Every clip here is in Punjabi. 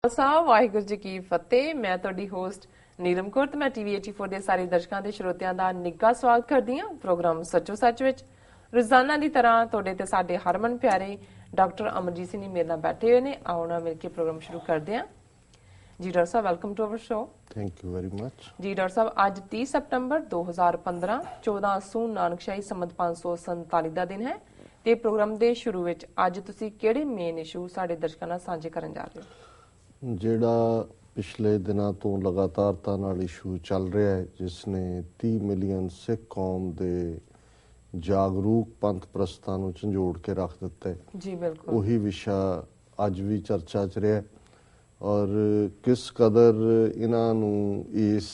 ਸਾਹਿਬ ਵਾਹਿਗੁਰੂ ਜੀ ਕੀ ਫਤਿਹ। ਮੈਂ ਤੁਹਾਡੀ ਹੋਸਟ ਨੀਲਮ ਕੌਰ ਤੇ ਮੈਂ ਟੀਵੀ 84 ਦੇ ਸਾਰੇ ਦਰਸ਼ਕਾਂ ਤੇ ਸਰੋਤਿਆਂ ਦਾ ਨਿੱਘਾ ਸਵਾਗਤ ਕਰਦੀ ਹਾਂ ਪ੍ਰੋਗਰਾਮ ਸੱਚੋ ਸੱਚ ਵਿੱਚ। ਰੋਜ਼ਾਨਾ ਦੀ ਤਰ੍ਹਾਂ ਤੁਹਾਡੇ ਤੇ ਸਾਡੇ ਹਰਮਨ ਪਿਆਰੇ ਡਾਕਟਰ ਅਮਰਜੀਤ ਸਿੰਘ ਮੇਰੇ ਨਾਲ ਬੈਠੇ ਹੋਏ ਨੇ। ਆਓ ਨਾਲ ਮਿਲ ਕੇ ਪ੍ਰੋਗਰਾਮ ਸ਼ੁਰੂ ਕਰਦੇ ਹਾਂ। ਜੀ doctor sahib, welcome to our show. Thank you very much. ਜੀ ਡਾਕਟਰ ਸਾਹਿਬ, ਅੱਜ 30 ਸਤੰਬਰ 2015 14 ਅਸੂਨ ਨਾਨਕਸ਼ਾਹੀ ਸੰਮਤ 547 ਦਾ ਦਿਨ ਹੈ ਤੇ ਪ੍ਰੋਗਰਾਮ ਦੇ ਸ਼ੁਰੂ ਵਿੱਚ ਅੱਜ ਤੁਸੀਂ ਕਿਹੜੇ ਮੇਨ ਇਸ਼ੂ ਸਾਡੇ ਦਰਸ਼ਕਾਂ ਨਾਲ ਸਾਂਝੇ ਕਰਨ ਜਾ ਰਹੇ ਹੋ? ਜਿਹੜਾ ਪਿਛਲੇ ਦਿਨਾਂ ਤੋਂ ਲਗਾਤਾਰਤਾ ਨਾਲ ਇਸ਼ੂ ਚੱਲ ਰਿਹਾ ਹੈ, ਜਿਸ ਨੇ 30 ਮਿਲੀਅਨ ਸਿੱਖ ਕੌਮ ਦੇ ਜਾਗਰੂਕ ਪੰਥ ਪ੍ਰਸਤਾਂ ਨੂੰ ਝੰਜੋੜ ਕੇ ਰੱਖ ਦਿੱਤਾ ਹੈ। ਜੀ ਬਿਲਕੁਲ, ਉਹੀ ਵਿਸ਼ਾ ਅੱਜ ਵੀ ਚਰਚਾ 'ਚ ਰਿਹਾ ਔਰ ਕਿਸ ਕਦਰ ਇਹਨਾਂ ਨੂੰ ਇਸ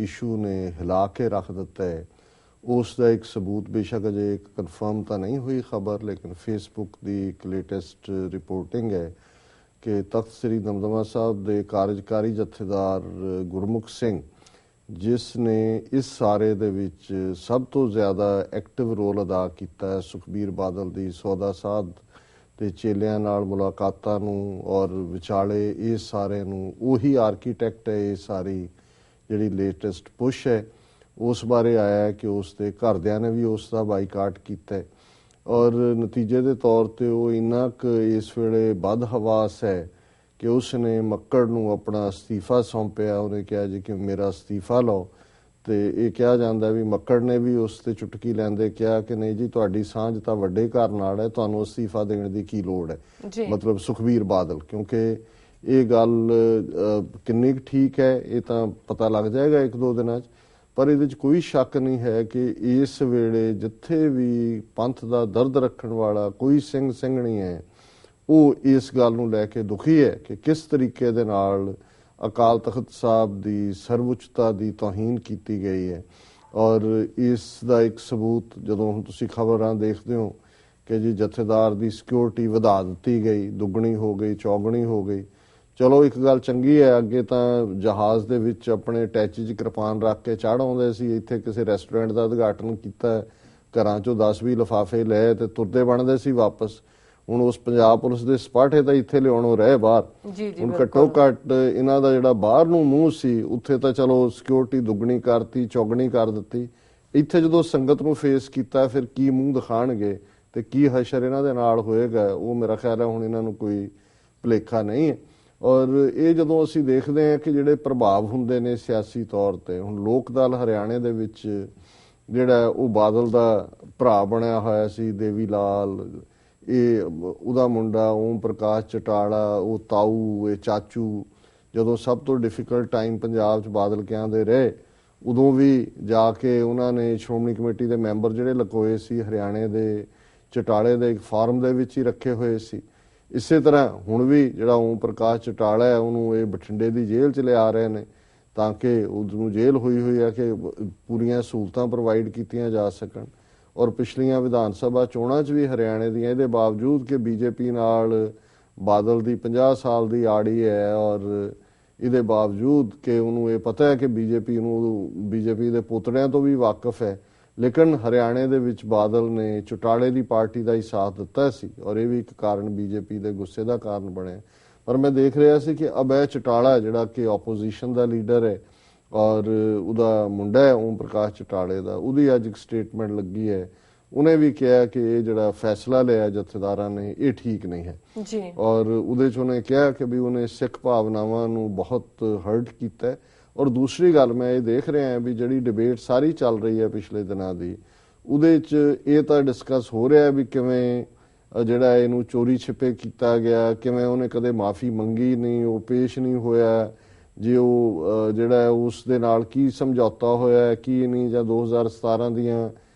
ਇਸ਼ੂ ਨੇ ਹਿਲਾ ਕੇ ਰੱਖ ਦਿੱਤਾ ਹੈ, ਉਸ ਦਾ ਇੱਕ ਸਬੂਤ ਬੇਸ਼ੱਕ ਅਜੇ ਇੱਕ ਕਨਫਰਮ ਤਾਂ ਨਹੀਂ ਹੋਈ ਖਬਰ, ਲੇਕਿਨ ਫੇਸਬੁੱਕ ਦੀ ਇੱਕ ਲੇਟੈਸਟ ਰਿਪੋਰਟਿੰਗ ਹੈ ਕਿ ਤਖਤ ਸ੍ਰੀ ਦਮਦਮਾ ਸਾਹਿਬ ਦੇ ਕਾਰਜਕਾਰੀ ਜਥੇਦਾਰ ਗੁਰਮੁਖ ਸਿੰਘ, ਜਿਸ ਨੇ ਇਸ ਸਾਰੇ ਦੇ ਵਿੱਚ ਸਭ ਤੋਂ ਜ਼ਿਆਦਾ ਐਕਟਿਵ ਰੋਲ ਅਦਾ ਕੀਤਾ ਹੈ, ਸੁਖਬੀਰ ਬਾਦਲ ਦੀ ਸੌਦਾ ਸਾਧ ਤੇ ਚੇਲਿਆਂ ਨਾਲ ਮੁਲਾਕਾਤਾਂ ਨੂੰ ਔਰ ਵਿਚਾਲੇ ਇਸ ਸਾਰੇ ਨੂੰ, ਉਹੀ ਆਰਕੀਟੈਕਟ ਹੈ ਇਹ ਸਾਰੀ ਜਿਹੜੀ ਲੇਟੈਸਟ ਪੁਸ਼ ਹੈ। ਉਸ ਬਾਰੇ ਆਇਆ ਹੈ ਕਿ ਉਸ ਦੇ ਘਰਦਿਆਂ ਨੇ ਵੀ ਉਸ ਦਾ ਬਾਈਕਾਟ ਕੀਤਾ ਹੈ ਔਰ ਨਤੀਜੇ ਦੇ ਤੌਰ ਤੇ ਉਹ ਇੰਨਾ ਕੁ ਇਸ ਵੇਲੇ ਬਦਹਵਾਸ ਹੈ ਕਿ ਉਸ ਨੇ ਮੱਕੜ ਨੂੰ ਆਪਣਾ ਅਸਤੀਫਾ ਸੌਂਪਿਆ। ਉਹਨੇ ਕਿਹਾ ਜੀ ਕਿ ਮੇਰਾ ਅਸਤੀਫਾ ਲਓ, ਤੇ ਇਹ ਕਿਹਾ ਜਾਂਦਾ ਵੀ ਮੱਕੜ ਨੇ ਵੀ ਉਸ ਤੇ ਚੁਟਕੀ ਲੈਂਦੇ ਕਿਹਾ ਕਿ ਨਹੀਂ ਜੀ, ਤੁਹਾਡੀ ਸਾਂਝ ਤਾਂ ਵੱਡੇ ਘਰ ਨਾਲ ਹੈ, ਤੁਹਾਨੂੰ ਅਸਤੀਫਾ ਦੇਣ ਦੀ ਕੀ ਲੋੜ ਹੈ। ਮਤਲਬ ਸੁਖਬੀਰ ਬਾਦਲ, ਕਿਉਂਕਿ ਇਹ ਗੱਲ ਕਿੰਨੀ ਕੁ ਠੀਕ ਹੈ ਇਹ ਤਾਂ ਪਤਾ ਲੱਗ ਜਾਏਗਾ ਇੱਕ ਦੋ ਦਿਨਾਂ 'ਚ, ਪਰ ਇਹਦੇ 'ਚ ਕੋਈ ਸ਼ੱਕ ਨਹੀਂ ਹੈ ਕਿ ਇਸ ਵੇਲੇ ਜਿੱਥੇ ਵੀ ਪੰਥ ਦਾ ਦਰਦ ਰੱਖਣ ਵਾਲਾ ਕੋਈ ਸਿੰਘ ਸਿੰਘਣੀ ਹੈ, ਉਹ ਇਸ ਗੱਲ ਨੂੰ ਲੈ ਕੇ ਦੁਖੀ ਹੈ ਕਿ ਕਿਸ ਤਰੀਕੇ ਦੇ ਨਾਲ ਅਕਾਲ ਤਖਤ ਸਾਹਿਬ ਦੀ ਸਰਵਉੱਚਤਾ ਦੀ ਤੋਹੀਨ ਕੀਤੀ ਗਈ ਹੈ। ਔਰ ਇਸ ਦਾ ਇੱਕ ਸਬੂਤ ਜਦੋਂ ਹੁਣ ਤੁਸੀਂ ਖਬਰਾਂ ਦੇਖਦੇ ਹੋ ਕਿ ਜੀ ਜਥੇਦਾਰ ਦੀ ਸਿਕਿਉਰਿਟੀ ਵਧਾ ਦਿੱਤੀ ਗਈ, ਦੁੱਗਣੀ ਹੋ ਗਈ, ਚੌਗਣੀ ਹੋ ਗਈ। ਚਲੋ ਇੱਕ ਗੱਲ ਚੰਗੀ ਹੈ, ਅੱਗੇ ਤਾਂ ਜਹਾਜ਼ ਦੇ ਵਿੱਚ ਆਪਣੇ ਟੈਚੀ 'ਚ ਕਿਰਪਾਨ ਰੱਖ ਕੇ ਚੜ੍ਹ ਆਉਂਦੇ ਸੀ। ਇੱਥੇ ਕਿਸੇ ਰੈਸਟੋਰੈਂਟ ਦਾ ਉਦਘਾਟਨ ਕੀਤਾ, ਘਰਾਂ 'ਚੋਂ 10-20 ਲਿਫਾਫੇ ਲਏ ਤੇ ਤੁਰਦੇ ਬਣਦੇ ਸੀ ਵਾਪਸ। ਹੁਣ ਉਸ ਪੰਜਾਬ ਪੁਲਿਸ ਦੇ ਸਪਾਟੇ ਤਾਂ ਇੱਥੇ ਲਿਆਉਣੋਂ ਰਹੇ ਬਾਹਰ। ਹੁਣ ਘੱਟੋ ਘੱਟ ਇਹਨਾਂ ਦਾ ਜਿਹੜਾ ਬਾਹਰ ਨੂੰ ਮੂੰਹ ਸੀ, ਉੱਥੇ ਤਾਂ ਚਲੋ ਸਿਕਿਉਰਿਟੀ ਦੁੱਗਣੀ ਕਰਤੀ, ਚੌਗਣੀ ਕਰ ਦਿੱਤੀ। ਇੱਥੇ ਜਦੋਂ ਸੰਗਤ ਨੂੰ ਫੇਸ ਕੀਤਾ, ਫਿਰ ਕੀ ਮੂੰਹ ਦਿਖਾਣਗੇ ਤੇ ਕੀ ਹਸ਼ਰ ਇਹਨਾਂ ਦੇ ਨਾਲ ਹੋਏਗਾ, ਉਹ ਮੇਰਾ ਖਿਆਲ ਹੈ ਹੁਣ ਇਹਨਾਂ ਨੂੰ ਕੋਈ ਭੁਲੇਖਾ ਨਹੀਂ ਹੈ। ਔਰ ਇਹ ਜਦੋਂ ਅਸੀਂ ਦੇਖਦੇ ਹਾਂ ਕਿ ਜਿਹੜੇ ਪ੍ਰਭਾਵ ਹੁੰਦੇ ਨੇ ਸਿਆਸੀ ਤੌਰ ਤੇ, ਹੁਣ ਲੋਕ ਦਲ ਹਰਿਆਣੇ ਦੇ ਵਿੱਚ ਜਿਹੜਾ ਉਹ ਬਾਦਲ ਦਾ ਭਰਾ ਬਣਿਆ ਹੋਇਆ ਸੀ, ਦੇਵੀ ਲਾਲ, ਇਹ ਉਹਦਾ ਮੁੰਡਾ ਓਮ ਪ੍ਰਕਾਸ਼ ਚਟਾਲਾ, ਉਹ ਤਾਊ, ਇਹ ਚਾਚੂ, ਜਦੋਂ ਸਭ ਤੋਂ ਡਿਫਿਕਲਟ ਟਾਈਮ ਪੰਜਾਬ 'ਚ ਬਾਦਲ ਕਿਆਂ ਦੇ ਰਹੇ, ਉਦੋਂ ਵੀ ਜਾ ਕੇ ਉਹਨਾਂ ਨੇ ਸ਼੍ਰੋਮਣੀ ਕਮੇਟੀ ਦੇ ਮੈਂਬਰ ਜਿਹੜੇ ਲਕੋਏ ਸੀ ਹਰਿਆਣੇ ਦੇ ਚਟਾਲੇ ਦੇ ਇੱਕ ਫਾਰਮ ਦੇ ਵਿੱਚ ਹੀ ਰੱਖੇ ਹੋਏ ਸੀ। ਇਸੇ ਤਰ੍ਹਾਂ ਹੁਣ ਵੀ ਜਿਹੜਾ ਓਮ ਪ੍ਰਕਾਸ਼ ਚਟਾਲਾ ਹੈ, ਉਹਨੂੰ ਇਹ ਬਠਿੰਡੇ ਦੀ ਜੇਲ੍ਹ 'ਚ ਲਿਆ ਰਹੇ ਨੇ ਤਾਂ ਕਿ ਉਸਨੂੰ ਜੇਲ੍ਹ ਹੋਈ ਹੈ ਕਿ ਪੂਰੀਆਂ ਸਹੂਲਤਾਂ ਪ੍ਰੋਵਾਈਡ ਕੀਤੀਆਂ ਜਾ ਸਕਣ। ਔਰ ਪਿਛਲੀਆਂ ਵਿਧਾਨ ਸਭਾ ਚੋਣਾਂ 'ਚ ਵੀ ਹਰਿਆਣੇ ਦੀਆਂ, ਇਹਦੇ ਬਾਵਜੂਦ ਕਿ ਬੀਜੇਪੀ ਨਾਲ ਬਾਦਲ ਦੀ 50 ਸਾਲ ਦੀ ਆੜੀ ਹੈ ਔਰ ਇਹਦੇ ਬਾਵਜੂਦ ਕਿ ਉਹਨੂੰ ਇਹ ਪਤਾ ਹੈ ਕਿ ਬੀਜੇਪੀ ਦੇ ਪੁਤੜਿਆਂ ਤੋਂ ਵੀ ਵਾਕਿਫ ਹੈ, ਲੇਕਿਨ ਹਰਿਆਣੇ ਦੇ ਵਿੱਚ ਬਾਦਲ ਨੇ ਚੁਟਾਲੇ ਦੀ ਪਾਰਟੀ ਦਾ ਹੀ ਸਾਥ ਦਿੱਤਾ ਸੀ ਔਰ ਇਹ ਵੀ ਇੱਕ ਕਾਰਨ ਬੀਜੇਪੀ ਦੇ ਗੁੱਸੇ ਦਾ ਕਾਰਨ ਬਣਿਆ। ਪਰ ਮੈਂ ਦੇਖ ਰਿਹਾ ਸੀ ਕਿ ਅਬੈ ਚਟਾਲਾ ਜਿਹੜਾ ਕਿ ਆਪੋਜੀਸ਼ਨ ਦਾ ਲੀਡਰ ਹੈ ਔਰ ਉਹਦਾ ਮੁੰਡਾ ਹੈ ਓਮ ਪ੍ਰਕਾਸ਼ ਚਟਾਲੇ ਦਾ, ਉਹਦੀ ਅੱਜ ਇੱਕ ਸਟੇਟਮੈਂਟ ਲੱਗੀ ਹੈ। ਉਹਨੇ ਵੀ ਕਿਹਾ ਕਿ ਇਹ ਜਿਹੜਾ ਫੈਸਲਾ ਲਿਆ ਜਥੇਦਾਰਾਂ ਨੇ ਇਹ ਠੀਕ ਨਹੀਂ ਹੈ ਜੀ। ਔਰ ਉਹਦੇ 'ਚ ਉਹਨੇ ਕਿਹਾ ਕਿ ਵੀ ਉਹਨੇ ਸਿੱਖ ਭਾਵਨਾਵਾਂ ਨੂੰ ਬਹੁਤ ਹਰਟ ਕੀਤਾ। ਔਰ ਦੂਸਰੀ ਗੱਲ ਮੈਂ ਇਹ ਦੇਖ ਰਿਹਾ ਵੀ ਜਿਹੜੀ ਡਿਬੇਟ ਸਾਰੀ ਚੱਲ ਰਹੀ ਹੈ ਪਿਛਲੇ ਦਿਨਾਂ ਦੀ, ਉਹਦੇ 'ਚ ਇਹ ਤਾਂ ਡਿਸਕਸ ਹੋ ਰਿਹਾ ਵੀ ਕਿਵੇਂ ਜਿਹੜਾ ਇਹਨੂੰ ਚੋਰੀ ਛਿਪੇ ਕੀਤਾ ਗਿਆ, ਕਿਵੇਂ ਉਹਨੇ ਕਦੇ ਮਾਫੀ ਮੰਗੀ ਨਹੀਂ, ਉਹ ਪੇਸ਼ ਨਹੀਂ ਹੋਇਆ, ਜੇ ਉਹ ਜਿਹੜਾ ਉਸ ਦੇ ਨਾਲ ਕੀ ਸਮਝੌਤਾ ਹੋਇਆ ਕੀ ਨਹੀਂ, ਜਾਂ 2017 ਦੀਆਂ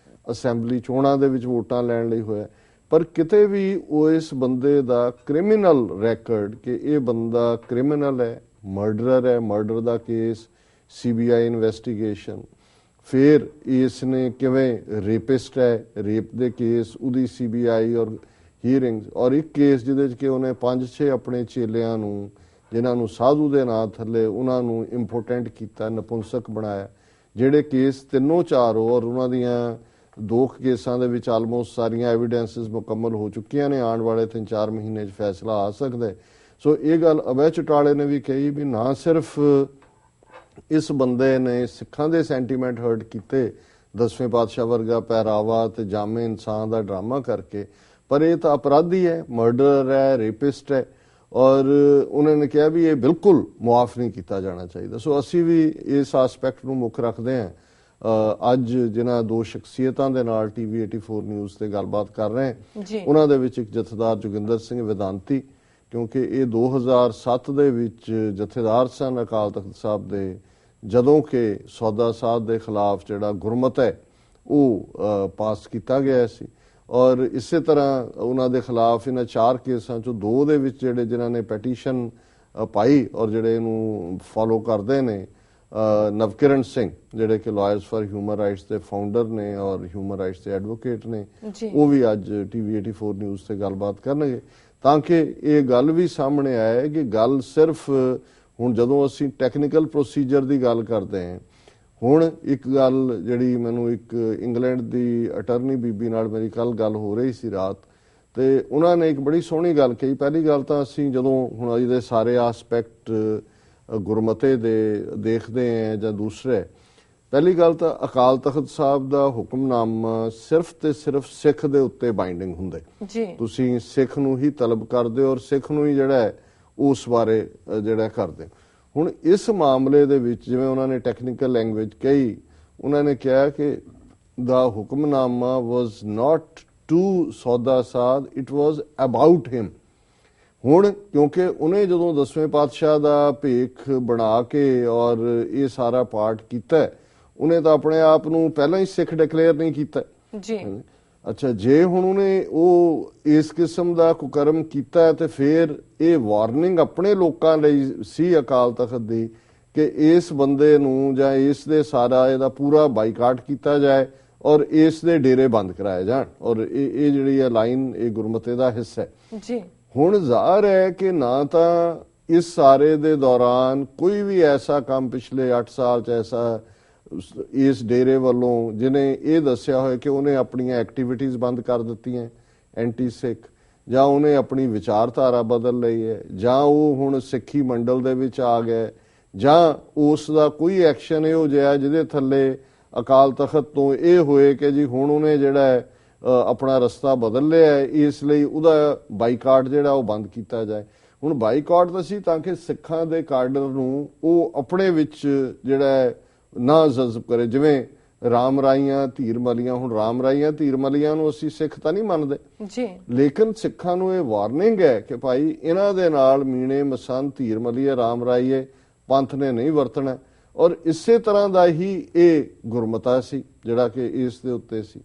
ਅਸੈਂਬਲੀ ਚੋਣਾਂ ਦੇ ਵਿੱਚ ਵੋਟਾਂ ਲੈਣ ਲਈ ਹੋਇਆ। ਪਰ ਕਿਤੇ ਵੀ ਉਹ ਇਸ ਬੰਦੇ ਦਾ ਕ੍ਰਿਮੀਨਲ ਰੈਕਰਡ ਕਿ ਇਹ ਬੰਦਾ ਕ੍ਰਿਮੀਨਲ ਹੈ, ਮਰਡਰਰ ਹੈ, ਮਰਡਰ ਦਾ ਕੇਸ, CBI ਇਨਵੈਸਟੀਗੇਸ਼ਨ, ਫਿਰ ਇਸ ਨੇ ਕਿਵੇਂ ਰੇਪਿਸਟ ਹੈ, ਰੇਪ ਦੇ ਕੇਸ, ਉਹਦੀ CBI ਔਰ ਹੀਅਰਿੰਗਸ, ਔਰ ਇੱਕ ਕੇਸ ਜਿਹਦੇ 'ਚ ਕਿ ਉਹਨੇ 5-6 ਆਪਣੇ ਚੇਲਿਆਂ ਨੂੰ, ਜਿਨ੍ਹਾਂ ਨੂੰ ਸਾਧੂ ਦੇ ਨਾਂ ਥੱਲੇ, ਉਹਨਾਂ ਨੂੰ ਇੰਪੋਰਟੈਂਟ ਕੀਤਾ, ਨਪੁੰਸਕ ਬਣਾਇਆ। ਜਿਹੜੇ ਕੇਸ 3-4 ਔਰ ਉਹਨਾਂ ਦੀਆਂ 2 ਕੇਸਾਂ ਦੇ ਵਿੱਚ ਆਲਮੋਸਟ ਸਾਰੀਆਂ ਐਵੀਡੈਂਸਿਸ ਮੁਕੰਮਲ ਹੋ ਚੁੱਕੀਆਂ ਨੇ, ਆਉਣ ਵਾਲੇ 3-4 ਮਹੀਨੇ 'ਚ ਫੈਸਲਾ ਆ ਸਕਦਾ ਹੈ। ਸੋ ਇਹ ਗੱਲ ਅਭੈ ਚੌਟਾਲੇ ਨੇ ਵੀ ਕਹੀ ਵੀ ਨਾ ਸਿਰਫ ਇਸ ਬੰਦੇ ਨੇ ਸਿੱਖਾਂ ਦੇ ਸੈਂਟੀਮੈਂਟ ਹਰਟ ਕੀਤੇ 10ਵੇਂ ਪਾਤਸ਼ਾਹ ਵਰਗਾ ਪਹਿਰਾਵਾ ਤੇ ਜਾਮੇ ਇਨਸਾਨ ਦਾ ਡਰਾਮਾ ਕਰਕੇ, ਪਰ ਇਹ ਤਾਂ ਅਪਰਾਧੀ ਹੈ, ਮਰਡਰਰ ਹੈ, ਰੇਪਿਸਟ ਹੈ, ਔਰ ਉਹਨਾਂ ਨੇ ਕਿਹਾ ਵੀ ਇਹ ਬਿਲਕੁਲ ਮੁਆਫ ਨਹੀਂ ਕੀਤਾ ਜਾਣਾ ਚਾਹੀਦਾ। ਸੋ ਅਸੀਂ ਵੀ ਇਸ ਐਸਪੈਕਟ ਨੂੰ ਮੁੱਖ ਰੱਖਦੇ ਹਾਂ। ਅੱਜ ਜਿਨ੍ਹਾਂ ਦੋ ਸ਼ਖਸੀਅਤਾਂ ਦੇ ਨਾਲ TV 84 ਨਿਊਜ਼ ਤੇ ਗੱਲਬਾਤ ਕਰ ਰਹੇ ਹਾਂ, ਉਹਨਾਂ ਦੇ ਵਿੱਚ ਇੱਕ ਜਥੇਦਾਰ ਜੋਗਿੰਦਰ ਸਿੰਘ ਵਿਦਾਂਤੀ, ਕਿਉਂਕਿ ਇਹ 2007 ਦੇ ਵਿੱਚ ਜਥੇਦਾਰ ਸਨ ਅਕਾਲ ਤਖਤ ਸਾਹਿਬ ਦੇ, ਜਦੋਂ ਕਿ ਸੌਦਾ ਸਾਹਿਬ ਦੇ ਖਿਲਾਫ ਜਿਹੜਾ ਗੁਰਮਤ ਹੈ ਉਹ ਪਾਸ ਕੀਤਾ ਗਿਆ ਸੀ, ਔਰ ਇਸੇ ਤਰ੍ਹਾਂ ਉਹਨਾਂ ਦੇ ਖਿਲਾਫ ਇਹਨਾਂ 4 ਕੇਸਾਂ ਚੋਂ 2 ਦੇ ਵਿੱਚ ਜਿਹੜੇ ਜਿਨ੍ਹਾਂ ਨੇ ਪੈਟੀਸ਼ਨ ਪਾਈ ਔਰ ਜਿਹੜੇ ਇਹਨੂੰ ਫੋਲੋ ਕਰਦੇ ਨੇ ਨਵਕਿਰਨ ਸਿੰਘ, ਜਿਹੜੇ ਕਿ ਲਾਇਰਸ ਫਾਰ ਹਿਊਮਨ ਰਾਈਟਸ ਦੇ ਫਾਊਂਡਰ ਨੇ ਔਰ ਹਿਊਮਨ ਰਾਈਟਸ ਦੇ ਐਡਵੋਕੇਟ ਨੇ, ਉਹ ਵੀ ਅੱਜ TV 84 ਨਿਊਜ਼ ਤੇ ਗੱਲਬਾਤ ਕਰਨਗੇ, ਤਾਂ ਕਿ ਇਹ ਗੱਲ ਵੀ ਸਾਹਮਣੇ ਆਏ ਕਿ ਗੱਲ ਸਿਰਫ ਹੁਣ ਜਦੋਂ ਅਸੀਂ ਟੈਕਨੀਕਲ ਪ੍ਰੋਸੀਜਰ ਦੀ ਗੱਲ ਕਰਦੇ ਹਾਂ, ਹੁਣ ਇੱਕ ਗੱਲ ਜਿਹੜੀ ਮੈਨੂੰ ਇੱਕ ਇੰਗਲੈਂਡ ਦੀ ਅਟਰਨੀ ਬੀਬੀ ਨਾਲ ਮੇਰੀ ਕੱਲ ਗੱਲ ਹੋ ਰਹੀ ਸੀ ਰਾਤ, ਤੇ ਉਹਨਾਂ ਨੇ ਇੱਕ ਬੜੀ ਸੋਹਣੀ ਗੱਲ ਕਹੀ। ਪਹਿਲੀ ਗੱਲ ਤਾਂ ਅਸੀਂ ਜਦੋਂ ਹੁਣ ਇਹਦੇ ਸਾਰੇ ਆਸਪੈਕਟ ਗੁਰਮਤੇ ਦੇ ਦੇਖਦੇ ਹਾਂ ਜਾਂ ਦੂਸਰੇ, ਪਹਿਲੀ ਗੱਲ ਤਾਂ ਅਕਾਲ ਤਖਤ ਸਾਹਿਬ ਦਾ ਹੁਕਮਨਾਮਾ ਸਿਰਫ ਤੇ ਸਿਰਫ ਸਿੱਖ ਦੇ ਉੱਤੇ ਬਾਈਂਡਿੰਗ ਹੁੰਦਾ ਜੀ। ਤੁਸੀਂ ਸਿੱਖ ਨੂੰ ਹੀ ਤਲਬ ਕਰਦੇ ਹੋ ਔਰ ਸਿੱਖ ਨੂੰ ਹੀ ਜਿਹੜਾ ਉਸ ਬਾਰੇ ਜਿਹੜਾ ਕਰਦੇ। ਹੁਣ ਇਸ ਮਾਮਲੇ ਦੇ ਵਿੱਚ ਜਿਵੇਂ ਉਹਨਾਂ ਨੇ ਟੈਕਨੀਕਲ ਲੈਂਗੁਏਜ ਕਹੀ, ਉਹਨਾਂ ਨੇ ਕਿਹਾ ਕਿ ਦਾ ਹੁਕਮਨਾਮਾ ਵਾਜ਼ ਨਾਟ ਟੂ ਸੌਦਾ ਸਾਧ, ਇਟ ਵਾਜ਼ ਅਬਾਊਟ ਹਿਮ। ਹੁਣ ਕਿਉਂਕਿ ਉਹਨੇ ਜਦੋਂ 10ਵੇਂ ਪਾਤਸ਼ਾਹ ਦਾ ਭੇਖ ਬਣਾ ਕੇ ਔਰ ਇਹ ਸਾਰਾ ਪਾਠ ਕੀਤਾ, ਉਹਨੇ ਤਾਂ ਆਪਣੇ ਆਪ ਨੂੰ ਪਹਿਲਾਂ ਹੀ ਸਿੱਖ ਡਿਕਲੇਅਰ ਨਹੀਂ ਕੀਤਾ ਜੀ। ਅੱਛਾ, ਜੇ ਹੁਣ ਉਹਨੇ ਉਹ ਇਸ ਕਿਸਮ ਦਾ ਕੁਕਰਮ ਕੀਤਾ ਤੇ ਫਿਰ ਇਹ ਵਾਰਨਿੰਗ ਆਪਣੇ ਲੋਕਾਂ ਲਈ ਸੀ ਅਕਾਲ ਤਖਤ ਦੀ ਕਿ ਇਸ ਬੰਦੇ ਨੂੰ ਜਾਂ ਇਸ ਦੇ ਸਾਰਾ ਇਹਦਾ ਪੂਰਾ ਬਾਈਕਾਟ ਕੀਤਾ ਜਾਏ ਔਰ ਇਸ ਦੇ ਡੇਰੇ ਬੰਦ ਕਰਾਏ ਜਾਣ, ਔਰ ਇਹ ਜਿਹੜੀ ਹੈ ਲਾਈਨ ਇਹ ਗੁਰਮਤੇ ਦਾ ਹਿੱਸਾ ਹੈ ਜੀ। ਹੁਣ ਜ਼ਾਹਰ ਹੈ ਕਿ ਨਾ ਤਾਂ ਇਸ ਸਾਰੇ ਦੇ ਦੌਰਾਨ ਕੋਈ ਵੀ ਐਸਾ ਕੰਮ ਪਿਛਲੇ 8 ਸਾਲ 'ਚ ਐਸਾ ਇਸ ਡੇਰੇ ਵੱਲੋਂ ਜਿਹਨੇ ਇਹ ਦੱਸਿਆ ਹੋਇਆ ਕਿ ਉਹਨੇ ਆਪਣੀਆਂ ਐਕਟੀਵਿਟੀਜ਼ ਬੰਦ ਕਰ ਦਿੱਤੀਆਂ ਐਂਟੀ ਸਿੱਖ, ਜਾਂ ਉਹਨੇ ਆਪਣੀ ਵਿਚਾਰਧਾਰਾ ਬਦਲ ਲਈ ਹੈ, ਜਾਂ ਉਹ ਹੁਣ ਸਿੱਖੀ ਮੰਡਲ ਦੇ ਵਿੱਚ ਆ ਗਿਆ, ਜਾਂ ਉਸ ਦਾ ਕੋਈ ਐਕਸ਼ਨ ਇਹੋ ਜਿਹਾ ਜਿਹਦੇ ਥੱਲੇ ਅਕਾਲ ਤਖਤ ਤੋਂ ਇਹ ਹੋਏ ਕਿ ਜੀ ਹੁਣ ਉਹਨੇ ਜਿਹੜਾ ਆਪਣਾ ਰਸਤਾ ਬਦਲ ਲਿਆ ਹੈ, ਇਸ ਲਈ ਉਹਦਾ ਬਾਈਕਾਟ ਜਿਹੜਾ ਉਹ ਬੰਦ ਕੀਤਾ ਜਾਏ। ਹੁਣ ਬਾਈਕਾਟ ਤਾਂ ਸੀ ਤਾਂ ਕਿ ਸਿੱਖਾਂ ਦੇ ਕਾਡਰ ਨੂੰ ਉਹ ਆਪਣੇ ਵਿੱਚ ਜਿਹੜਾ ਨਾ ਜਜ਼ਬ ਕਰੇ, ਜਿਵੇਂ ਰਾਮ ਰਾਈਆਂ ਧੀਰ ਮਲੀਆਂ। ਹੁਣ ਰਾਮ ਰਾਈਆਂ ਧੀਰ ਮਲੀਆਂ ਨੂੰ ਅਸੀਂ ਸਿੱਖ ਤਾਂ ਨਹੀਂ ਮੰਨਦੇ ਜੀ, ਲੇਕਿਨ ਸਿੱਖਾਂ ਨੂੰ ਇਹ ਵਾਰਨਿੰਗ ਹੈ ਕਿ ਭਾਈ ਇਹਨਾਂ ਦੇ ਨਾਲ ਮੀਣੇ ਮਸੰਦ ਧੀਰ ਮਲੀਏ ਰਾਮ ਰਾਈਏ ਪੰਥ ਨੇ ਨਹੀਂ ਵਰਤਣਾ। ਔਰ ਇਸੇ ਤਰ੍ਹਾਂ ਦਾ ਹੀ ਇਹ ਗੁਰਮਤਾ ਸੀ ਜਿਹੜਾ ਕਿ ਇਸ ਦੇ ਉੱਤੇ ਸੀ।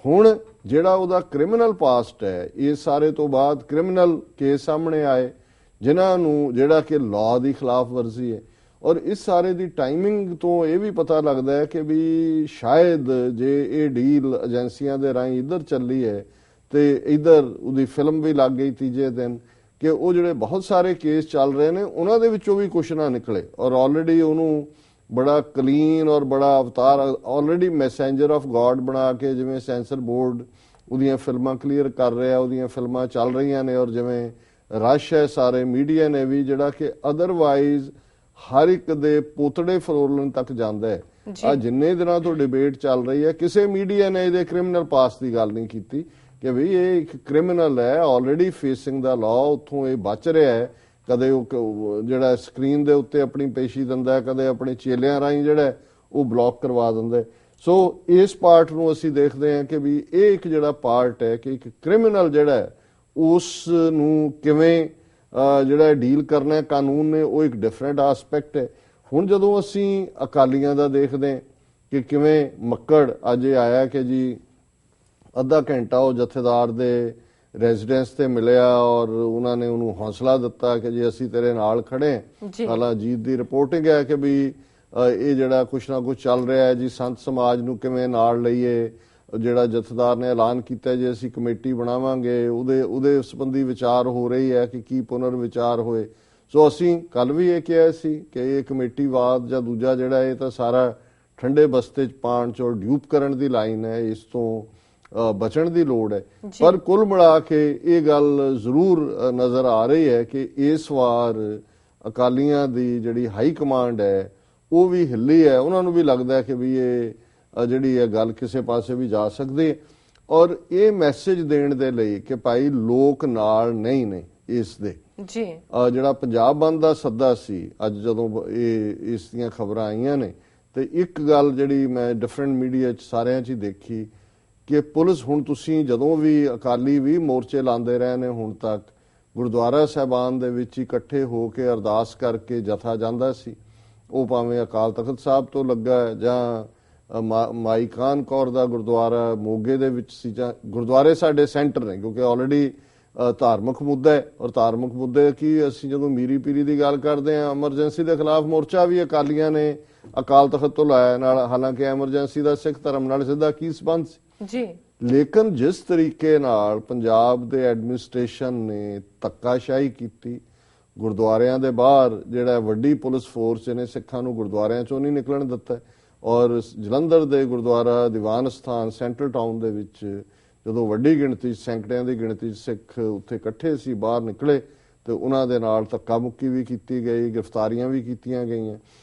ਹੁਣ ਜਿਹੜਾ ਉਹਦਾ ਕ੍ਰਿਮੀਨਲ ਪਾਸਟ ਹੈ, ਇਹ ਸਾਰੇ ਤੋਂ ਬਾਅਦ ਕ੍ਰਿਮੀਨਲ ਕੇਸ ਸਾਹਮਣੇ ਆਏ ਜਿਨ੍ਹਾਂ ਨੂੰ ਜਿਹੜਾ ਕਿ ਲਾਅ ਦੀ ਖਿਲਾਫ ਵਰਜ਼ੀ ਹੈ, ਔਰ ਇਸ ਸਾਰੇ ਦੀ ਟਾਈਮਿੰਗ ਤੋਂ ਇਹ ਵੀ ਪਤਾ ਲੱਗਦਾ ਹੈ ਕਿ ਵੀ ਸ਼ਾਇਦ ਜੇ ਇਹ ਡੀਲ ਏਜੰਸੀਆਂ ਦੇ ਰਾਹੀਂ ਇੱਧਰ ਚੱਲੀ ਹੈ ਤੇ ਇੱਧਰ ਉਹਦੀ ਫਿਲਮ ਵੀ ਲੱਗ ਗਈ ਤੀਜੇ ਦਿਨ, ਕਿ ਉਹ ਜਿਹੜੇ ਬਹੁਤ ਸਾਰੇ ਕੇਸ ਚੱਲ ਰਹੇ ਨੇ ਉਹਨਾਂ ਦੇ ਵਿੱਚੋਂ ਵੀ ਕੁਛ ਨਾ ਨਿਕਲੇ, ਔਰ ਆਲਰੇਡੀ ਉਹਨੂੰ ਬੜਾ ਕਲੀਨ ਔਰ ਬੜਾ ਅਵਤਾਰ ਆਲਰੇਡੀ ਮੈਸੇਂਜਰ ਆਫ ਗॉड ਬਣਾ ਕੇ ਜਿਵੇਂ ਸੈਂਸਰ ਬੋਰਡ ਉਹਦੀਆਂ ਫਿਲਮਾਂ ਕਲੀਅਰ ਕਰ ਰਿਹਾ, ਉਹਦੀਆਂ ਫਿਲਮਾਂ ਚੱਲ ਰਹੀਆਂ ਨੇ, ਔਰ ਜਿਵੇਂ ਰਸ਼ ਹੈ ਸਾਰੇ ਮੀਡੀਆ ਨੇ ਵੀ ਜਿਹੜਾ ਕਿ ਅਦਰਵਾਈਜ਼ ਹਰ ਇੱਕ ਦੇ ਪੋਤੜੇ ਫਰੋਲਣ ਤੱਕ ਜਾਂਦਾ ਹੈ। ਆ ਜਿੰਨੇ ਦਿਨਾਂ ਤੋਂ ਡਿਬੇਟ ਚੱਲ ਰਹੀ ਹੈ, ਕਿਸੇ ਮੀਡੀਆ ਨੇ ਇਹਦੇ ਕ੍ਰਿਮੀਨਲ ਪਾਸ ਦੀ ਗੱਲ ਨਹੀਂ ਕੀਤੀ ਕਿ ਵੀ ਇਹ ਇੱਕ ਕ੍ਰਿਮੀਨਲ ਹੈ ਆਲਰੇਡੀ ਫੇਸਿੰਗ ਦਾ ਲਾਅ, ਉੱਥੋਂ ਇਹ ਬਚ ਰਿਹਾ ਹੈ। ਕਦੇ ਉਹ ਜਿਹੜਾ ਸਕਰੀਨ ਦੇ ਉੱਤੇ ਆਪਣੀ ਪੇਸ਼ੀ ਦਿੰਦਾ, ਕਦੇ ਆਪਣੇ ਚੇਲਿਆਂ ਰਾਹੀਂ ਜਿਹੜਾ ਉਹ ਬਲੌਕ ਕਰਵਾ ਦਿੰਦਾ। ਸੋ ਇਸ ਪਾਰਟ ਨੂੰ ਅਸੀਂ ਦੇਖਦੇ ਹਾਂ ਕਿ ਵੀ ਇਹ ਇੱਕ ਜਿਹੜਾ ਪਾਰਟ ਹੈ ਕਿ ਇੱਕ ਕ੍ਰਿਮੀਨਲ ਜਿਹੜਾ ਉਸ ਨੂੰ ਕਿਵੇਂ ਜਿਹੜਾ ਡੀਲ ਕਰਨਾ ਕਾਨੂੰਨ ਨੇ, ਉਹ ਇੱਕ ਡਿਫਰੈਂਟ ਐਸਪੈਕਟ ਹੈ। ਹੁਣ ਜਦੋਂ ਅਸੀਂ ਅਕਾਲੀਆਂ ਦਾ ਦੇਖਦੇ ਹਾਂ ਕਿ ਕਿਵੇਂ ਮੱਕੜ ਅੱਜ ਇਹ ਆਇਆ ਕਿ ਜੀ ਅੱਧਾ ਘੰਟਾ ਉਹ ਜਥੇਦਾਰ ਦੇ ਰੈਜ਼ੀਡੈਂਸ ਤੇ ਮਿਲਿਆ ਔਰ ਉਹਨਾਂ ਨੇ ਉਹਨੂੰ ਹੌਸਲਾ ਦਿੱਤਾ ਕਿ ਜੀ ਅਸੀਂ ਤੇਰੇ ਨਾਲ ਖੜੇ ਹਾਂ। ਹਾਲਾਂ ਜੀਤ ਦੀ ਰਿਪੋਰਟਿੰਗ ਹੈ ਕਿ ਵੀ ਇਹ ਜਿਹੜਾ ਕੁਛ ਨਾ ਕੁਛ ਚੱਲ ਰਿਹਾ ਹੈ ਜੀ, ਸੰਤ ਸਮਾਜ ਨੂੰ ਕਿਵੇਂ ਨਾਲ ਲਈਏ। ਜਿਹੜਾ ਜਥੇਦਾਰ ਨੇ ਐਲਾਨ ਕੀਤਾ ਜੇ ਅਸੀਂ ਕਮੇਟੀ ਬਣਾਵਾਂਗੇ, ਉਹਦੇ ਸੰਬੰਧੀ ਵਿਚਾਰ ਹੋ ਰਹੀ ਹੈ ਕਿ ਕੀ ਪੁਨਰ ਵਿਚਾਰ ਹੋਏ। ਸੋ ਅਸੀਂ ਕੱਲ ਵੀ ਇਹ ਕਿਹਾ ਸੀ ਕਿ ਇਹ ਕਮੇਟੀਵਾਦ ਜਾਂ ਦੂਜਾ ਜਿਹੜਾ ਇਹ ਤਾਂ ਸਾਰਾ ਠੰਡੇ ਬਸਤੇ 'ਚ ਪਾਣ ਚੋਂ ਡਿਊਪ ਕਰਨ ਦੀ ਲਾਈਨ ਹੈ। ਇਸ ਤੋਂ ਬਚਣ ਦੀ ਲੋੜ ਹੈ। ਪਰ ਕੁੱਲ ਮਿਲਾ ਕੇ ਇਹ ਗੱਲ ਜ਼ਰੂਰ ਨਜ਼ਰ ਆ ਰਹੀ ਹੈ ਕਿ ਇਸ ਵਾਰ ਅਕਾਲੀਆਂ ਦੀ ਜਿਹੜੀ ਹਾਈ ਕਮਾਂਡ ਹੈ ਉਹ ਵੀ ਹਿੱਲੀ ਹੈ। ਉਹਨਾਂ ਨੂੰ ਵੀ ਲੱਗਦਾ ਹੈ ਕਿ ਵੀ ਇਹ ਜਿਹੜੀ ਹੈ ਗੱਲ ਕਿਸੇ ਪਾਸੇ ਵੀ ਜਾ ਸਕਦੀ ਹੈ, ਔਰ ਇਹ ਮੈਸੇਜ ਦੇਣ ਦੇ ਲਈ ਕਿ ਭਾਈ ਲੋਕ ਨਾਲ ਨਹੀਂ ਨੇ ਇਸ ਦੇ ਜੀ। ਜਿਹੜਾ ਪੰਜਾਬ ਬੰਦ ਦਾ ਸੱਦਾ ਸੀ, ਅੱਜ ਜਦੋਂ ਇਹ ਇਸ ਦੀਆਂ ਖਬਰਾਂ ਆਈਆਂ ਨੇ ਤੇ ਇੱਕ ਗੱਲ ਜਿਹੜੀ ਮੈਂ ਡਿਫਰੈਂਟ ਮੀਡੀਆ 'ਚ ਸਾਰਿਆਂ 'ਚ ਹੀ ਦੇਖੀ ਕਿ ਪੁਲਿਸ, ਹੁਣ ਤੁਸੀਂ ਜਦੋਂ ਵੀ ਅਕਾਲੀ ਵੀ ਮੋਰਚੇ ਲਾਉਂਦੇ ਰਹੇ ਨੇ ਹੁਣ ਤੱਕ, ਗੁਰਦੁਆਰਾ ਸਾਹਿਬਾਨ ਦੇ ਵਿੱਚ ਇਕੱਠੇ ਹੋ ਕੇ ਅਰਦਾਸ ਕਰਕੇ ਜਥਾ ਜਾਂਦਾ ਸੀ, ਉਹ ਭਾਵੇਂ ਅਕਾਲ ਤਖਤ ਸਾਹਿਬ ਤੋਂ ਲੱਗਾ ਜਾਂ ਮਾਈ ਖਾਨ ਕੌਰ ਦਾ ਗੁਰਦੁਆਰਾ ਮੋਗੇ ਦੇ ਵਿੱਚ ਸੀ, ਜਾਂ ਗੁਰਦੁਆਰੇ ਸਾਡੇ ਸੈਂਟਰ ਨੇ ਕਿਉਂਕਿ ਆਲਰੇਡੀ ਧਾਰਮਿਕ ਮੁੱਦਾ ਹੈ। ਔਰ ਧਾਰਮਿਕ ਮੁੱਦੇ ਕੀ, ਅਸੀਂ ਜਦੋਂ ਮੀਰੀ ਪੀਰੀ ਦੀ ਗੱਲ ਕਰਦੇ ਹਾਂ, ਐਮਰਜੈਂਸੀ ਦੇ ਖਿਲਾਫ ਮੋਰਚਾ ਵੀ ਅਕਾਲੀਆਂ ਨੇ ਅਕਾਲ ਤਖਤ ਤੋਂ ਲਾਇਆ ਨਾਲ, ਹਾਲਾਂਕਿ ਐਮਰਜੈਂਸੀ ਦਾ ਸਿੱਖ ਧਰਮ ਨਾਲ ਸਿੱਧਾ ਕੀ ਸੰਬੰਧ ਸੀ ਜੀ। ਲੇਕਿਨ ਜਿਸ ਤਰੀਕੇ ਨਾਲ ਪੰਜਾਬ ਦੇ ਐਡਮਿਨਿਸਟ੍ਰੇਸ਼ਨ ਨੇ ਧੱਕਾਸ਼ਾਹੀ ਕੀਤੀ, ਗੁਰਦੁਆਰਿਆਂ ਦੇ ਬਾਹਰ ਜਿਹੜਾ ਵੱਡੀ ਪੁਲਿਸ ਫੋਰਸ ਨੇ ਸਿੱਖਾਂ ਨੂੰ ਗੁਰਦੁਆਰਿਆਂ ਚੋਂ ਨਹੀਂ ਨਿਕਲਣ ਦਿੱਤਾ, ਔਰ ਜਲੰਧਰ ਦੇ ਗੁਰਦੁਆਰਾ ਦੀਵਾਨ ਸਥਾਨ ਸੈਂਟਰਲ ਟਾਊਨ ਦੇ ਵਿੱਚ ਜਦੋਂ ਵੱਡੀ ਗਿਣਤੀ, ਸੈਂਕੜਿਆਂ ਦੀ ਗਿਣਤੀ ਸਿੱਖ ਉੱਥੇ ਇਕੱਠੇ ਸੀ, ਬਾਹਰ ਨਿਕਲੇ ਤੇ ਉਹਨਾਂ ਦੇ ਨਾਲ ਧੱਕਾ ਮੁੱਕੀ ਵੀ ਕੀਤੀ ਗਈ, ਗ੍ਰਿਫਤਾਰੀਆਂ ਵੀ ਕੀਤੀਆਂ ਗਈਆਂ।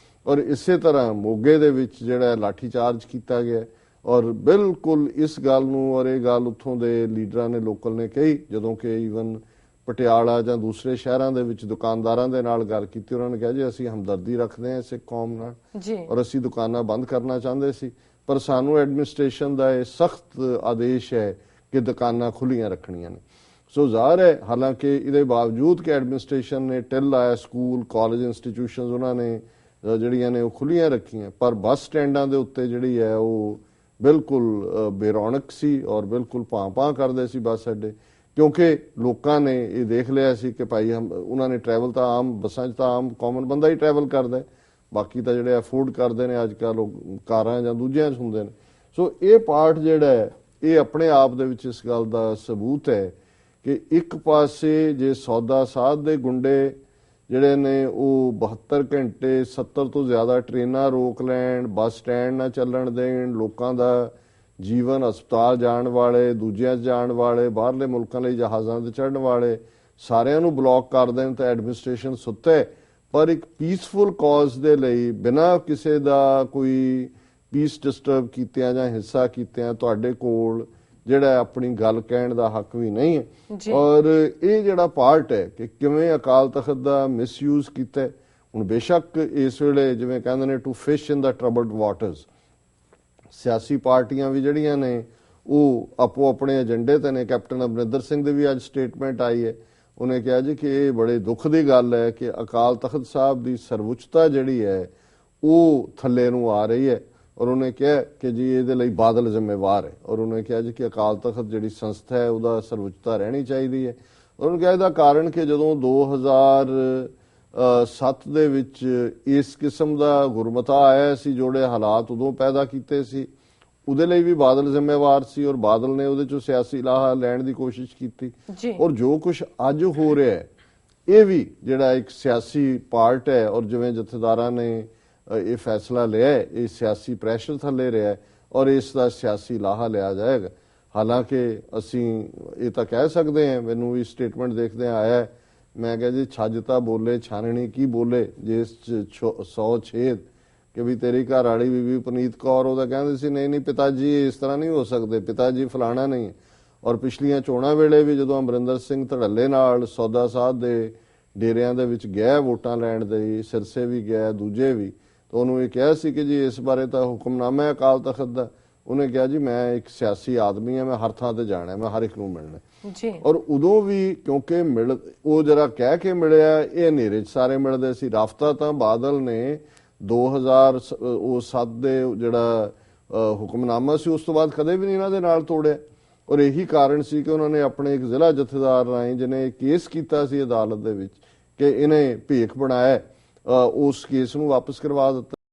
ਔਰ ਇਸੇ ਤਰ੍ਹਾਂ ਮੋਗੇ ਦੇ ਵਿੱਚ ਜਿਹੜਾ ਲਾਠੀ ਚਾਰਜ ਕੀਤਾ ਗਿਆ, ਔਰ ਬਿਲਕੁਲ ਇਸ ਗੱਲ ਨੂੰ, ਔਰ ਇਹ ਗੱਲ ਉੱਥੋਂ ਦੇ ਲੀਡਰਾਂ ਨੇ, ਲੋਕਲ ਨੇ ਕਹੀ, ਜਦੋਂ ਕਿ ਈਵਨ ਪਟਿਆਲਾ ਜਾਂ ਦੂਸਰੇ ਸ਼ਹਿਰਾਂ ਦੇ ਵਿੱਚ ਦੁਕਾਨਦਾਰਾਂ ਦੇ ਨਾਲ ਗੱਲ ਕੀਤੀ, ਉਹਨਾਂ ਨੇ ਕਿਹਾ ਜੀ ਅਸੀਂ ਹਮਦਰਦੀ ਰੱਖਦੇ ਹਾਂ ਸਿੱਖ ਕੌਮ ਨਾਲ ਔਰ ਅਸੀਂ ਦੁਕਾਨਾਂ ਬੰਦ ਕਰਨਾ ਚਾਹੁੰਦੇ ਸੀ, ਪਰ ਸਾਨੂੰ ਐਡਮਿਨਿਸਟ੍ਰੇਸ਼ਨ ਦਾ ਇਹ ਸਖਤ ਆਦੇਸ਼ ਹੈ ਕਿ ਦੁਕਾਨਾਂ ਖੁੱਲੀਆਂ ਰੱਖਣੀਆਂ ਨੇ। ਸੋ ਜ਼ਾਹਰ ਹੈ, ਹਾਲਾਂਕਿ ਇਹਦੇ ਬਾਵਜੂਦ ਕਿ ਐਡਮਿਨਿਸਟ੍ਰੇਸ਼ਨ ਨੇ ਟਿਲ ਲਾਇਆ, ਸਕੂਲ ਕਾਲਜ ਇੰਸਟੀਟਿਊਸ਼ਨਸ ਉਹਨਾਂ ਨੇ ਜਿਹੜੀਆਂ ਨੇ ਉਹ ਖੁੱਲੀਆਂ ਰੱਖੀਆਂ, ਪਰ ਬੱਸ ਸਟੈਂਡਾਂ ਦੇ ਉੱਤੇ ਜਿਹੜੀ ਹੈ ਉਹ ਬਿਲਕੁਲ ਬੇਰੌਣਕ ਸੀ ਔਰ ਬਿਲਕੁਲ ਭਾਂ ਕਰਦੇ ਸੀ ਬੱਸ ਅੱਡੇ, ਕਿਉਂਕਿ ਲੋਕਾਂ ਨੇ ਇਹ ਦੇਖ ਲਿਆ ਸੀ ਕਿ ਭਾਈ ਉਹਨਾਂ ਨੇ ਟਰੈਵਲ ਤਾਂ ਆਮ ਬੱਸਾਂ 'ਚ ਤਾਂ ਆਮ ਕਾਮਨ ਬੰਦਾ ਹੀ ਟਰੈਵਲ ਕਰਦਾ, ਬਾਕੀ ਤਾਂ ਜਿਹੜੇ ਅਫੋਰਡ ਕਰਦੇ ਨੇ ਅੱਜ ਕੱਲ੍ਹ ਉਹ ਕਾਰਾਂ ਜਾਂ ਦੂਜਿਆਂ 'ਚ ਹੁੰਦੇ ਨੇ। ਸੋ ਇਹ ਪਾਰਟ ਜਿਹੜਾ ਹੈ ਇਹ ਆਪਣੇ ਆਪ ਦੇ ਵਿੱਚ ਇਸ ਗੱਲ ਦਾ ਸਬੂਤ ਹੈ ਕਿ ਇੱਕ ਪਾਸੇ ਜੇ ਸੌਦਾ ਸਾਧ ਦੇ ਗੁੰਡੇ ਜਿਹੜੇ ਨੇ ਉਹ 72 ਘੰਟੇ 70 ਤੋਂ ਜ਼ਿਆਦਾ ਟ੍ਰੇਨਾਂ ਰੋਕ ਲੈਣ, ਬੱਸ ਸਟੈਂਡ ਨਾ ਚੱਲਣ ਦੇਣ, ਲੋਕਾਂ ਦਾ ਜੀਵਨ, ਹਸਪਤਾਲ ਜਾਣ ਵਾਲੇ, ਦੂਜਿਆਂ 'ਚ ਜਾਣ ਵਾਲੇ, ਬਾਹਰਲੇ ਮੁਲਕਾਂ ਲਈ ਜਹਾਜ਼ਾਂ ਤੇ ਚੜ੍ਹਨ ਵਾਲੇ, ਸਾਰਿਆਂ ਨੂੰ ਬਲੌਕ ਕਰ ਦੇਣ ਤਾਂ ਐਡਮਿਨਿਸਟ੍ਰੇਸ਼ਨ ਸੁੱਤੇ। ਪਰ ਇੱਕ ਪੀਸਫੁਲ ਕਾਜ਼ ਦੇ ਲਈ ਬਿਨਾਂ ਕਿਸੇ ਦਾ ਕੋਈ ਪੀਸ ਡਿਸਟਰਬ ਕੀਤਿਆਂ ਜਾਂ ਹਿੱਸਾ ਕੀਤਿਆਂ ਤੁਹਾਡੇ ਕੋਲ ਜਿਹੜਾ ਆਪਣੀ ਗੱਲ ਕਹਿਣ ਦਾ ਹੱਕ ਵੀ ਨਹੀਂ ਹੈ। ਔਰ ਇਹ ਜਿਹੜਾ ਪਾਰਟ ਹੈ ਕਿ ਕਿਵੇਂ ਅਕਾਲ ਤਖਤ ਦਾ ਮਿਸਯੂਜ਼ ਕੀਤਾ, ਹੁਣ ਬੇਸ਼ੱਕ ਇਸ ਵੇਲੇ ਜਿਵੇਂ ਕਹਿੰਦੇ ਨੇ to fish in the troubled waters, ਸਿਆਸੀ ਪਾਰਟੀਆਂ ਵੀ ਜਿਹੜੀਆਂ ਨੇ ਉਹ ਆਪੋ ਆਪਣੇ ਏਜੰਡੇ ਤੇ ਨੇ। ਕੈਪਟਨ ਅਮਰਿੰਦਰ ਸਿੰਘ ਦੀ ਵੀ ਅੱਜ ਸਟੇਟਮੈਂਟ ਆਈ ਹੈ, ਉਹਨੇ ਕਿਹਾ ਜੀ ਕਿ ਇਹ ਬੜੇ ਦੁੱਖ ਦੀ ਗੱਲ ਹੈ ਕਿ ਅਕਾਲ ਤਖਤ ਸਾਹਿਬ ਦੀ ਸਰਵਉੱਚਤਾ ਜਿਹੜੀ ਹੈ ਉਹ ਥੱਲੇ ਨੂੰ ਆ ਰਹੀ ਹੈ, ਔਰ ਉਹਨੇ ਕਿਹਾ ਕਿ ਜੀ ਇਹਦੇ ਲਈ ਬਾਦਲ ਜ਼ਿੰਮੇਵਾਰ ਹੈ, ਔਰ ਉਹਨੇ ਕਿਹਾ ਜੀ ਕਿ ਅਕਾਲ ਤਖਤ ਜਿਹੜੀ ਸੰਸਥਾ ਹੈ ਉਹਦਾ ਸਰਵਉੱਚਤਾ ਰਹਿਣੀ ਚਾਹੀਦੀ ਹੈ। ਉਹਨੇ ਕਿਹਾ ਇਹਦਾ ਕਾਰਨ ਕਿ ਜਦੋਂ 2007 ਦੇ ਵਿੱਚ ਇਸ ਕਿਸਮ ਦਾ ਗੁਰਮਤਾ ਆਇਆ ਸੀ, ਜਿਹੜੇ ਹਾਲਾਤ ਉਦੋਂ ਪੈਦਾ ਕੀਤੇ ਸੀ, ਉਹਦੇ ਲਈ ਵੀ ਬਾਦਲ ਜ਼ਿੰਮੇਵਾਰ ਸੀ ਔਰ ਬਾਦਲ ਨੇ ਉਹਦੇ ਚੋਂ ਸਿਆਸੀ ਲਾਹਾ ਲੈਣ ਦੀ ਕੋਸ਼ਿਸ਼ ਕੀਤੀ। ਔਰ ਜੋ ਕੁਝ ਅੱਜ ਹੋ ਰਿਹਾ ਹੈ ਇਹ ਵੀ ਜਿਹੜਾ ਇੱਕ ਸਿਆਸੀ ਪਾਰਟ ਹੈ, ਔਰ ਜਿਵੇਂ ਜਥੇਦਾਰਾਂ ਨੇ ਇਹ ਫੈਸਲਾ ਲਿਆ ਹੈ, ਇਹ ਸਿਆਸੀ ਪ੍ਰੈਸ਼ਰ ਥੱਲੇ ਰਿਹਾ ਔਰ ਇਸ ਦਾ ਸਿਆਸੀ ਲਾਹਾ ਲਿਆ ਜਾਏਗਾ। ਹਾਲਾਂਕਿ ਅਸੀਂ ਇਹ ਤਾਂ ਕਹਿ ਸਕਦੇ ਹਾਂ, ਮੈਨੂੰ ਵੀ ਸਟੇਟਮੈਂਟ ਦੇਖਦੇ ਆਇਆ, ਮੈਂ ਕਿਹਾ ਜੀ ਛੱਜ ਤਾਂ ਬੋਲੇ ਛਾਨਣੀ ਕੀ ਬੋਲੇ, ਜਿਸ 100 ਛੇਦ ਕਿ ਵੀ ਤੇਰੀ ਘਰ ਵਾਲੀ ਬੀਬੀ ਪਨੀਤ ਕੌਰ ਉਹਦਾ ਕਹਿੰਦੇ ਸੀ ਨਹੀਂ ਪਿਤਾ ਜੀ ਇਸ ਤਰ੍ਹਾਂ ਨਹੀਂ ਹੋ ਸਕਦੇ, ਪਿਤਾ ਜੀ ਫਲਾਣਾ ਨਹੀਂ। ਔਰ ਪਿਛਲੀਆਂ ਚੋਣਾਂ ਵੇਲੇ ਵੀ ਜਦੋਂ ਅਮਰਿੰਦਰ ਸਿੰਘ ਧੜੱਲੇ ਨਾਲ ਸੌਦਾ ਸਾਧ ਦੇ ਡੇਰਿਆਂ ਦੇ ਵਿੱਚ ਗਿਆ ਵੋਟਾਂ ਲੈਣ ਦੇ, ਸਿਰਸੇ ਵੀ ਗਿਆ, ਦੂਜੇ ਵੀ, ਤਾਂ ਉਹਨੂੰ ਇਹ ਕਿਹਾ ਸੀ ਕਿ ਜੀ ਇਸ ਬਾਰੇ ਤਾਂ ਹੁਕਮਨਾਮਾ ਹੈ ਅਕਾਲ ਤਖਤ ਦਾ। ਉਹਨੇ ਕਿਹਾ ਜੀ ਮੈਂ ਇੱਕ ਸਿਆਸੀ ਆਦਮੀ ਹਾਂ, ਮੈਂ ਹਰ ਥਾਂ ਤੇ ਜਾਣਾ, ਮੈਂ ਹਰ ਇੱਕ ਨੂੰ ਮਿਲਣਾ। ਔਰ ਉਦੋਂ ਵੀ ਕਿਉਂਕਿ ਉਹ ਜਰਾ ਕਹਿ ਕੇ ਮਿਲਿਆ, ਇਹ ਹਨੇਰੇ 'ਚ ਸਾਰੇ ਮਿਲਦੇ ਸੀ। ਰਾਫਤਾ ਤਾਂ ਬਾਦਲ ਨੇ 2007 ਦੇ ਜਿਹੜਾ ਹੁਕਮਨਾਮਾ ਸੀ ਉਸ ਤੋਂ ਬਾਅਦ ਕਦੇ ਵੀ ਨਹੀਂ ਇਹਨਾਂ ਦੇ ਨਾਲ ਤੋੜਿਆ, ਔਰ ਇਹੀ ਕਾਰਨ ਸੀ ਕਿ ਉਹਨਾਂ ਨੇ ਆਪਣੇ ਇੱਕ ਜ਼ਿਲ੍ਹਾ ਜਥੇਦਾਰ ਰਾਹੀਂ ਜਿਹਨੇ ਕੇਸ ਕੀਤਾ ਸੀ ਅਦਾਲਤ ਦੇ ਵਿੱਚ ਕਿ ਇਹਨੇ ਭੇਖ ਬਣਾਇਆ, ਉਸ ਕੇਸ ਨੂੰ ਵਾਪਸ ਕਰਵਾ ਦਿੱਤਾ।